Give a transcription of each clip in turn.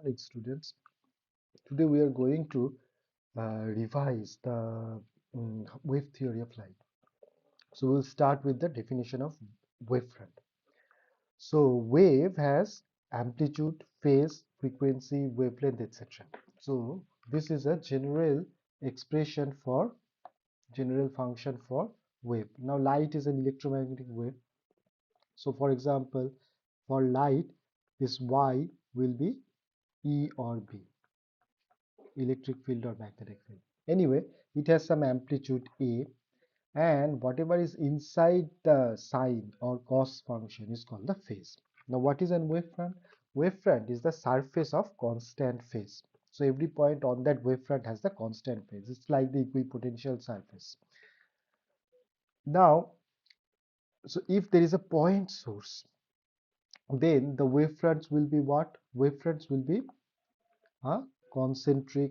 morning, students. Today we are going to revise the wave theory of light. So we'll start with the definition of wavefront. So wave has amplitude, phase, frequency, wavelength, etc. So this is a expression for general function for wave. Now light is an electromagnetic wave. So for example, for light, this Y will be E or B. Electric field or magnetic field. Anyway, it has some amplitude A, and whatever is inside the sine or cos function is called the phase. Now, what is a wavefront? Wavefront is the surface of constant phase. So every point on that wavefront has the constant phase. It's like the equipotential surface. Now, so if there is a point source, then the wavefronts will be what? Wavefronts will be a concentric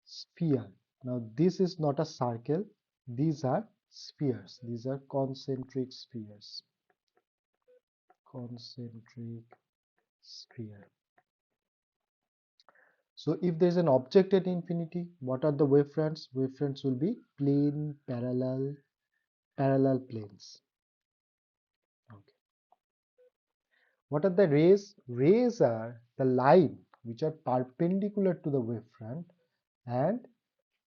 sphere. Now this is not a circle, these are spheres. These are concentric spheres. Concentric sphere. So if there is an object at infinity, what are the wavefronts? Wavefronts will be plane, parallel planes. Okay. What are the rays? Rays are the line which are perpendicular to the wavefront and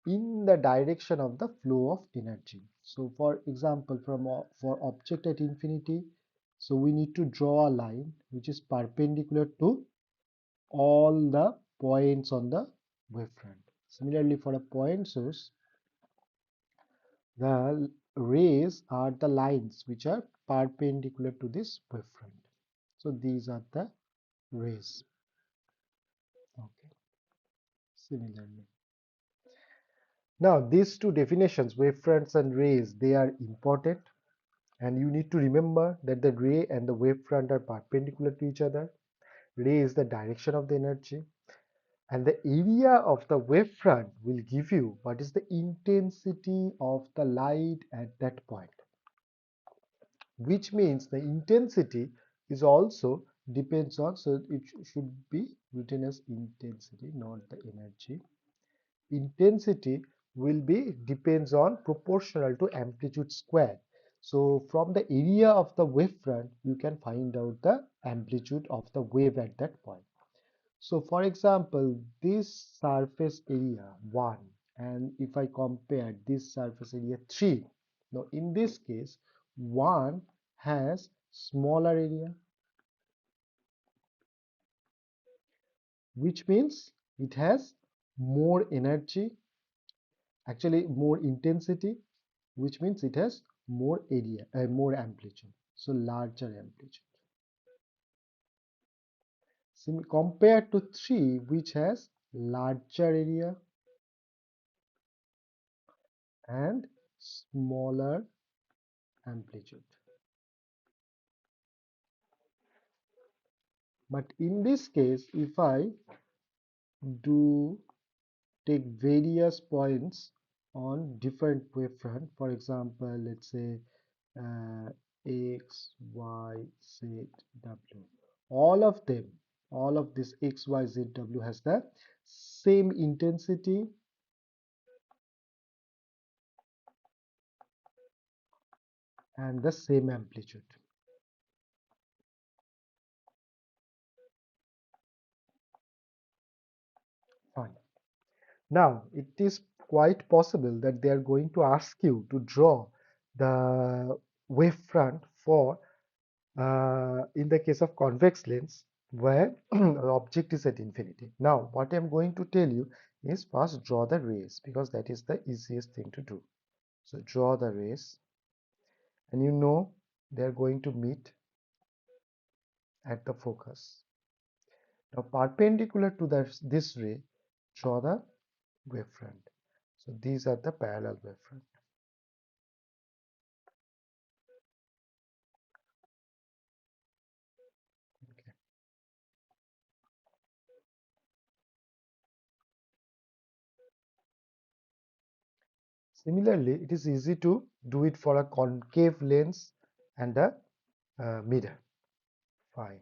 in the direction of the flow of energy. So for example, for object at infinity, so we need to draw a line which is perpendicular to all the points on the wavefront. Similarly, for a point source, the rays are the lines which are perpendicular to this wavefront. So these are the rays. Okay. Similarly. Now these two definitions, wavefronts and rays, they are important. And you need to remember that the ray and the wavefront are perpendicular to each other. Ray is the direction of the energy, and the area of the wavefront will give you what is the intensity of the light at that point, which means the intensity is also depends on, so it should be written as intensity, not the energy. Intensity will be depends on proportional to amplitude squared. So from the area of the wavefront, you can find out the amplitude of the wave at that point. So for example, this surface area 1, and if I compare this surface area 3, now in this case 1 has smaller area, which means it has more energy, actually more intensity, which means it has more area and more amplitude, so larger amplitude. Compared to 3, which has larger area and smaller amplitude. But in this case, if I do take various points on different wavefront, for example, let's say uh, x, y, z, w, all of them, all of this x, y, z, w has the same intensity and the same amplitude. Fine. Now, it is quite possible that they are going to ask you to draw the wavefront for in the case of convex lens where the object is at infinity. Now, what I'm going to tell you is first draw the rays, because that is the easiest thing to do. So draw the rays, and you know they are going to meet at the focus. Now, perpendicular to this ray, draw the wavefront. So these are the parallel wavefront. Okay. Similarly, it is easy to do it for a concave lens and a mirror. Fine.